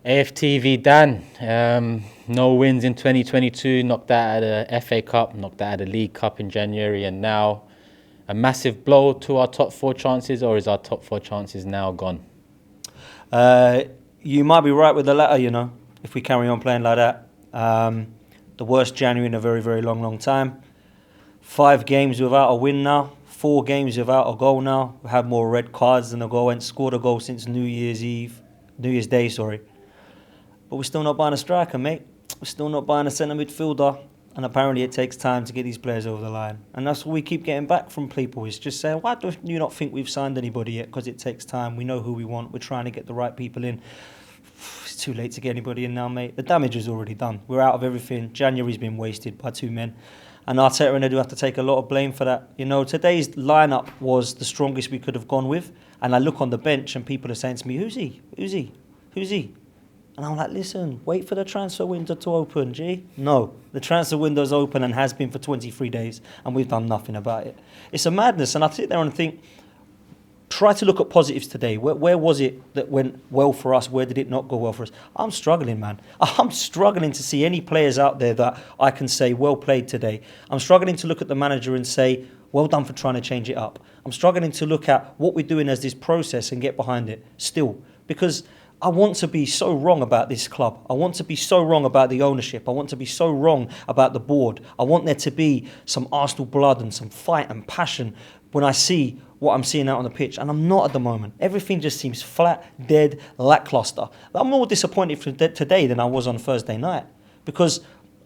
AFTV Dan, no wins in 2022, knocked out at the FA Cup, knocked out at the League Cup in January, and now a massive blow to our top four chances, or is our top four chances now gone? You might be right with the latter, if we carry on playing like that. The worst January in a very, very long, long time. 5 games without a win now. 4 games without a goal now. We had more red cards than a goal. And scored a goal since New Year's Day, sorry. But we're still not buying a striker, mate. We're still not buying a centre midfielder. And apparently it takes time to get these players over the line. And that's what we keep getting back from people. Is just saying, why do you not think we've signed anybody yet? Because it takes time. We know who we want. We're trying to get the right people in. It's too late to get anybody in now, mate. The damage is already done. We're out of everything. January's been wasted by 2 men. And Arteta and Edu have to take a lot of blame for that. Today's lineup was the strongest we could have gone with. And I look on the bench and people are saying to me, who's he? And I'm like, listen, wait for the transfer window to open, G. No, the transfer window's open and has been for 23 days, and we've done nothing about it. It's a madness, and I sit there and think, try to look at positives today. Where was it that went well for us? Where did it not go well for us? I'm struggling, man. I'm struggling to see any players out there that I can say, well played today. I'm struggling to look at the manager and say, well done for trying to change it up. I'm struggling to look at what we're doing as this process and get behind it still, because I want to be so wrong about this club. I want to be so wrong about the ownership. I want to be so wrong about the board. I want there to be some Arsenal blood and some fight and passion when I see what I'm seeing out on the pitch. And I'm not at the moment. Everything just seems flat, dead, lackluster. I'm more disappointed today than I was on Thursday night. Because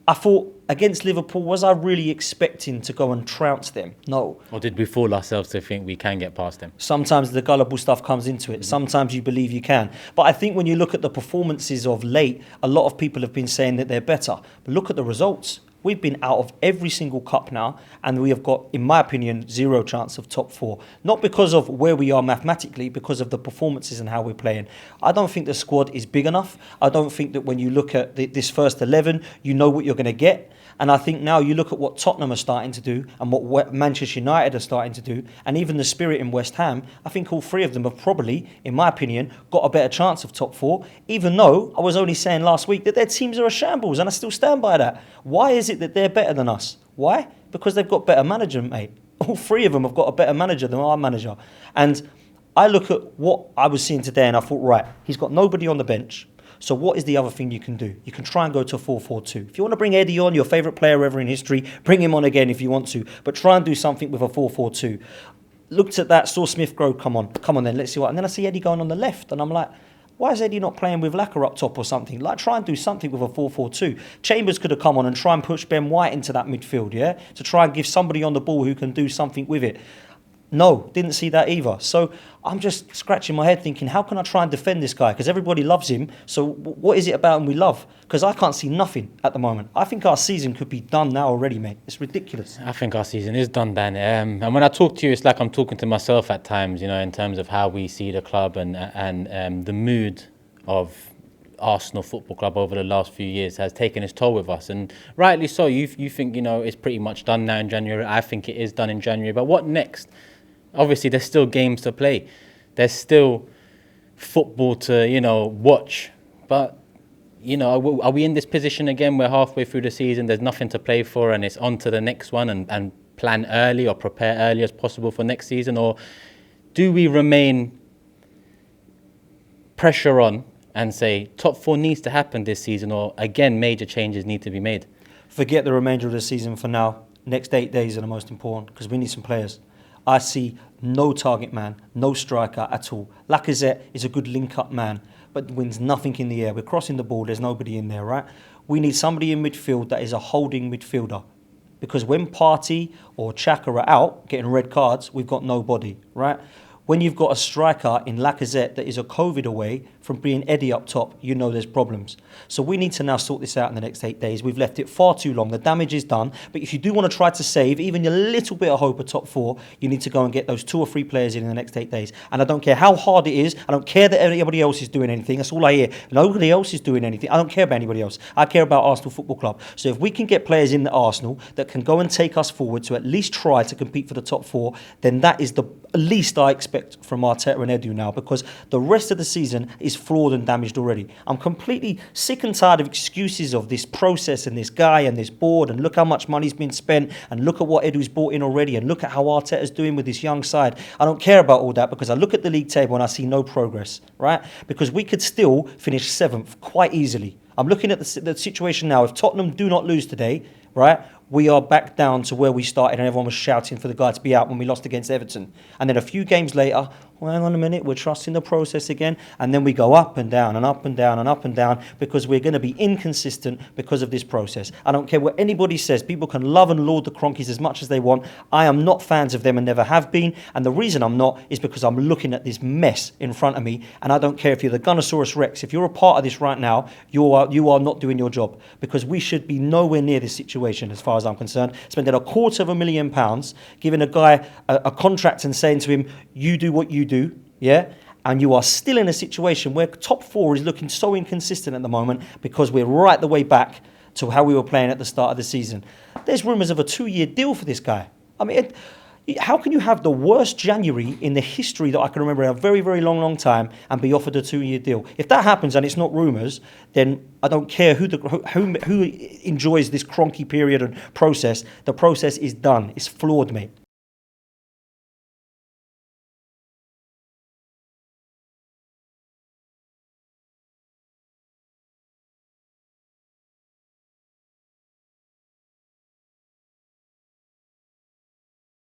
I thought, against Liverpool, was I really expecting to go and trounce them? No. Or did we fool ourselves to think we can get past them? Sometimes the gullible stuff comes into it. Sometimes you believe you can. But I think when you look at the performances of late, a lot of people have been saying that they're better. But look at the results. We've been out of every single cup now, and we have got, in my opinion, 0 chance of top 4. Not because of where we are mathematically, because of the performances and how we're playing. I don't think the squad is big enough. I don't think that when you look at this first 11, you know what you're going to get. And I think now you look at what Tottenham are starting to do and what Manchester United are starting to do, and even the spirit in West Ham, I think all 3 of them have probably, in my opinion, got a better chance of top 4, even though I was only saying last week that their teams are a shambles, and I still stand by that. Why is it that they're better than us? Why? Because they've got better management, mate. All 3 of them have got a better manager than our manager. And I look at what I was seeing today and I thought, right, he's got nobody on the bench. So what is the other thing you can do? You can try and go to 4-4-2. If you want to bring Eddie on, your favourite player ever in history, bring him on again if you want to. But try and do something with a 4-4-2. Looked at that, saw Smith Grove, come on then, let's see what. And then I see Eddie going on the left, and I'm like, why is Eddie not playing with Lacquer up top or something? Like, try and do something with a 4-4-2. Chambers could have come on and try and push Ben White into that midfield, yeah? To try and give somebody on the ball who can do something with it. No, didn't see that either. So I'm just scratching my head thinking, how can I try and defend this guy? Because everybody loves him. So what is it about him we love? Because I can't see nothing at the moment. I think our season could be done now already, mate. It's ridiculous. I think our season is done, Dan. And when I talk to you, it's like I'm talking to myself at times, in terms of how we see the club and the mood of Arsenal Football Club over the last few years has taken its toll with us, and rightly so. You think it's pretty much done now in January. I think it is done in January, but what next? Obviously there's still games to play, there's still football to watch, but are we in this position again where halfway through the season there's nothing to play for and it's on to the next one and plan early or prepare early as possible for next season? Or do we remain pressure on and say top 4 needs to happen this season, or again major changes need to be made? Forget the remainder of the season for now. Next 8 days are the most important because we need some players. I see no target man, no striker at all. Lacazette is a good link-up man, but wins nothing in the air. We're crossing the ball, there's nobody in there, right? We need somebody in midfield that is a holding midfielder. Because when Partey or Xhaka are out, getting red cards, we've got nobody, right? When you've got a striker in Lacazette that is a COVID away from being Eddie up top, there's problems. So we need to now sort this out in the next 8 days. We've left it far too long. The damage is done. But if you do want to try to save even a little bit of hope of top 4, you need to go and get those 2 or 3 players in the next 8 days. And I don't care how hard it is. I don't care that anybody else is doing anything. That's all I hear. Nobody else is doing anything. I don't care about anybody else. I care about Arsenal Football Club. So if we can get players in the Arsenal that can go and take us forward to at least try to compete for the top 4, then that is the least I expect expect from Arteta and Edu now, because the rest of the season is flawed and damaged already. I'm completely sick and tired of excuses of this process and this guy and this board, and look how much money's been spent, and look at what Edu's brought in already, and look at how Arteta's doing with this young side. I don't care about all that, because I look at the league table and I see no progress, right? Because we could still finish 7th quite easily. I'm looking at the situation now. If Tottenham do not lose today, right, we are back down to where we started, and everyone was shouting for the guy to be out when we lost against Everton. And then a few games later, well, hang on a minute, we're trusting the process again. And then we go up and down and up and down and up and down, because we're going to be inconsistent because of this process. I don't care what anybody says. People can love and laud the Cronkies as much as they want. I am not fans of them and never have been. And the reason I'm not is because I'm looking at this mess in front of me. And I don't care if you're the Gunnosaurus Rex. If you're a part of this right now, you are not doing your job, because we should be nowhere near this situation as far as I'm concerned. Spending £250,000, giving a guy a contract and saying to him, you do what you do, yeah? And you are still in a situation where top 4 is looking so inconsistent at the moment, because we're right the way back to how we were playing at the start of the season. There's rumours of a 2-year deal for this guy. I mean, how can you have the worst January in the history that I can remember in a very, very long, long time and be offered a 2-year deal? If that happens and it's not rumours, then I don't care who enjoys this cronky period and process. The process is done. It's flawed, mate.